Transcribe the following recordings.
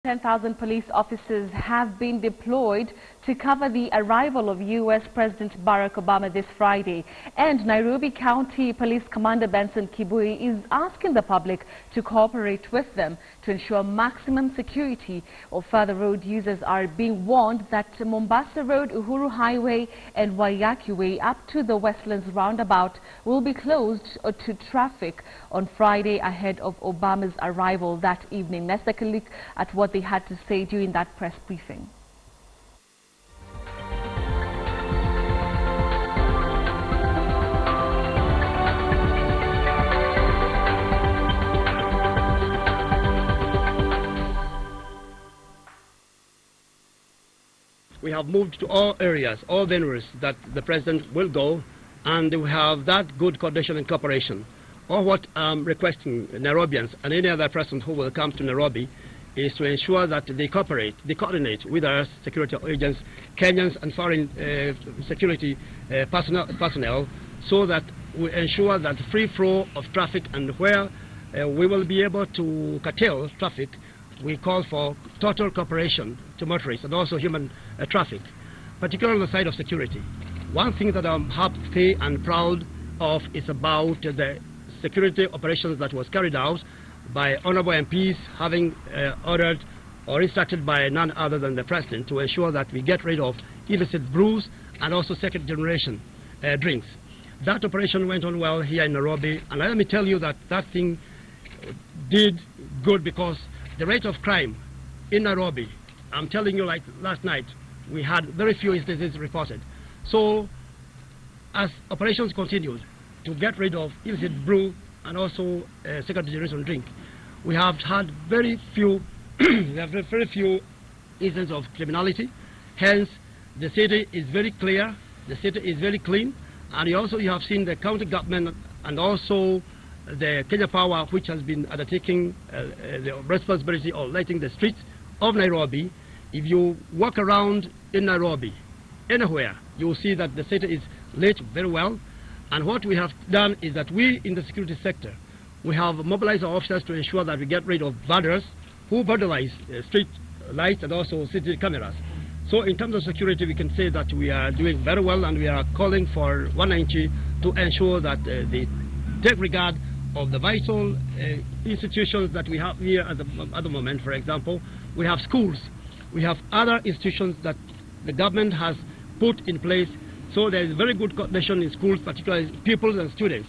10,000 police officers have been deployed to cover the arrival of U.S. President Barack Obama this Friday. And Nairobi County Police Commander Benson Kibui is asking the public to cooperate with them to ensure maximum security. While further road users are being warned that Mombasa Road, Uhuru Highway and Waiyaki Way up to the Westlands roundabout will be closed to traffic on Friday ahead of Obama's arrival that evening. Let's take a look at what they had to say during that press briefing. We have moved to all areas, all venues that the President will go, and we have that good coordination and cooperation. All what I'm requesting Nairobians and any other person who will come to Nairobi is to ensure that they cooperate, they coordinate with our security agents, Kenyans and foreign security personnel, so that we ensure that free flow of traffic, and where we will be able to curtail traffic, we call for total cooperation to motorists and also human traffic, particularly on the side of security. One thing that I'm happy and proud of is about the security operations that was carried out by honorable MPs, having ordered or instructed by none other than the President to ensure that we get rid of illicit brews and also second generation drinks. That operation went on well here in Nairobi, and let me tell you that that thing did good, because the rate of crime in Nairobi, I'm telling you, like last night, we had very few instances reported. So as operations continued to get rid of illicit brew and also second generation drink, we have had very few instances of criminality. Hence, the city is very clear, the city is very clean, and you have seen the county government and also the Kenya Power, which has been undertaking the responsibility of lighting the streets of Nairobi. If you walk around in Nairobi, anywhere, you will see that the city is lit very well. And what we have done is that we in the security sector, we have mobilized our officers to ensure that we get rid of vandals who vandalize street lights and also city cameras. So in terms of security, we can say that we are doing very well, and we are calling for 190 to ensure that they take regard of the vital institutions that we have here at the moment. For example, we have schools, we have other institutions that the government has put in place. So there is very good coordination in schools, particularly pupils and students.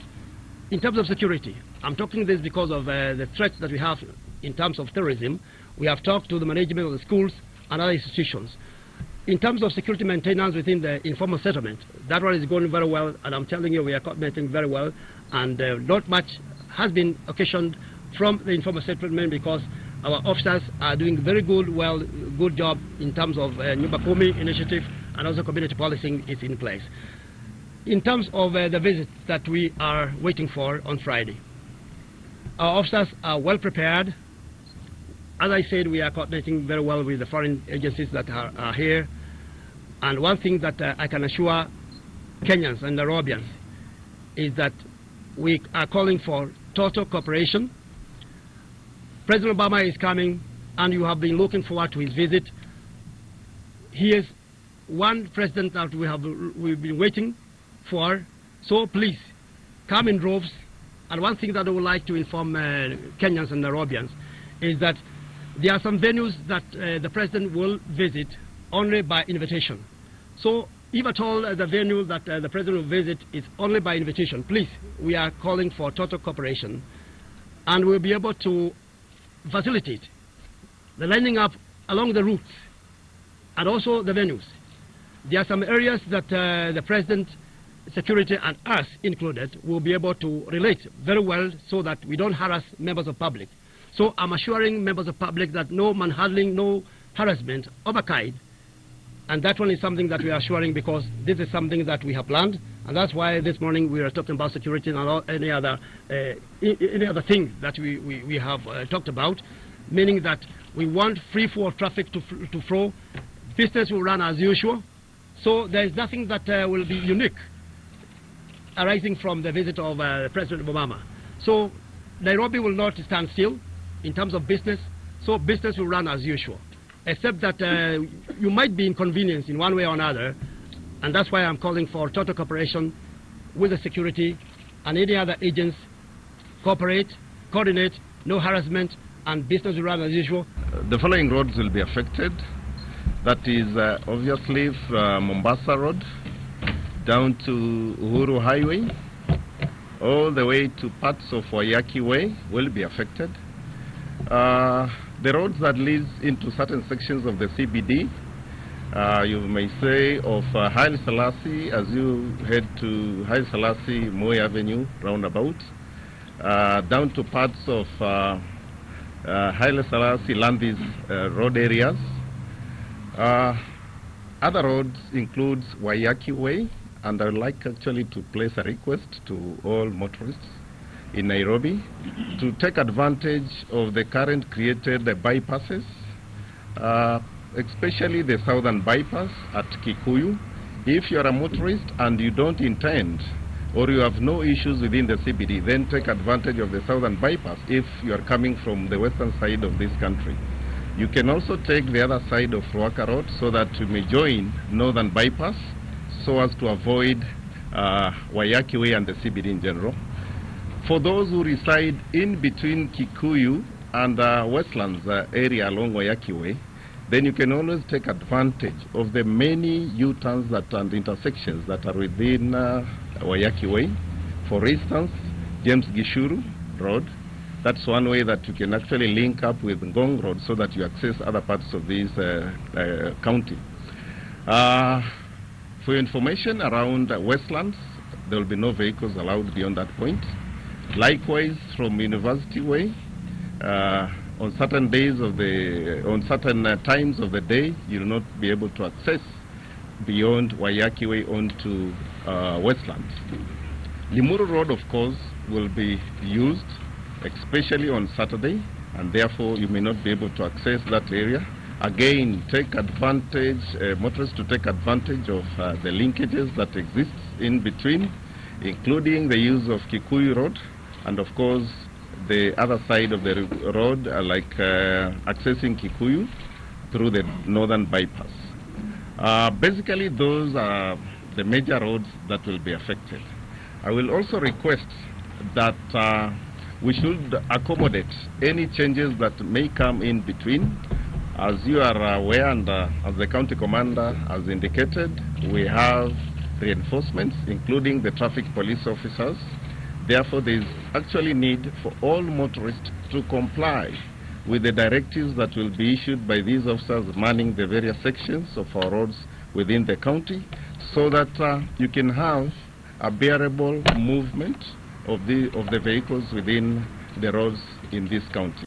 In terms of security, I'm talking this because of the threats that we have in terms of terrorism. We have talked to the management of the schools and other institutions. In terms of security maintenance within the informal settlement, that one is going very well, and I'm telling you, we are coordinating very well, and not much has been occasioned from the informal settlement, because our officers are doing very good job in terms of Nyumba Kumi initiative, and also community policing is in place. In terms of the visit that we are waiting for on Friday, our officers are well prepared. As I said, we are coordinating very well with the foreign agencies that are here. And one thing that I can assure Kenyans and Nairobians is that we are calling for total cooperation. President Obama is coming, and you have been looking forward to his visit. He is one president that we've been waiting for. So please, come in droves. And one thing that I would like to inform Kenyans and Nairobians is that there are some venues that the President will visit only by invitation. So if at all the venue that the President will visit is only by invitation, please, we are calling for total cooperation, and we'll be able to facilitate the lining up along the routes and also the venues. There are some areas that the President, security and us included, will be able to relate very well, so that we don't harass members of public. So I'm assuring members of public that no manhandling, no harassment of a kind. And that one is something that we are assuring, because this is something that we have planned, and that's why this morning we are talking about security and any other thing that we have talked about, meaning that we want free flow of traffic to flow. Business will run as usual. So there is nothing that will be unique arising from the visit of President Obama. So Nairobi will not stand still in terms of business. So business will run as usual, except that you might be inconvenienced in one way or another, and that's why I'm calling for total cooperation with the security and any other agents. Cooperate, coordinate, no harassment, and business will run as usual. The following roads will be affected. That is obviously Mombasa Road down to Uhuru Highway, all the way to parts of Waiyaki Way will be affected. The roads that leads into certain sections of the CBD, you may say of Haile Selassie as you head to Haile Selassie Moi Avenue roundabout, down to parts of Haile Selassie Landis road areas. Other roads includes Waiyaki Way, and I would like actually to place a request to all motorists in Nairobi to take advantage of the current created bypasses, especially the southern bypass at Kikuyu. If you are a motorist and you don't intend or you have no issues within the CBD, then take advantage of the southern bypass if you are coming from the western side of this country. You can also take the other side of Ruaka Road so that you may join northern bypass so as to avoid Waiyaki Way and the CBD in general. For those who reside in between Kikuyu and Westlands area along Waiyaki Way, then you can always take advantage of the many U-turns and intersections that are within Waiyaki Way. For instance, James Gishuru Road. That's one way that you can actually link up with Ngong Road so that you access other parts of this county. For your information, around Westlands, there will be no vehicles allowed beyond that point. Likewise, from University Way, on certain days of on certain times of the day, you will not be able to access beyond Waiyaki Way onto Westlands. Limuru Road, of course, will be used, especially on Saturday, and therefore you may not be able to access that area. Again, take advantage, motorists to take advantage of the linkages that exist in between, including the use of Kikuyu Road, and of course the other side of the road, like accessing Kikuyu through the northern bypass. Basically, those are the major roads that will be affected. I will also request that we should accommodate any changes that may come in between. As you are aware, and as the county commander has indicated, we have reinforcements, including the traffic police officers. Therefore, there is actually need for all motorists to comply with the directives that will be issued by these officers manning the various sections of our roads within the county, so that you can have a bearable movement of the vehicles within the roads in this county.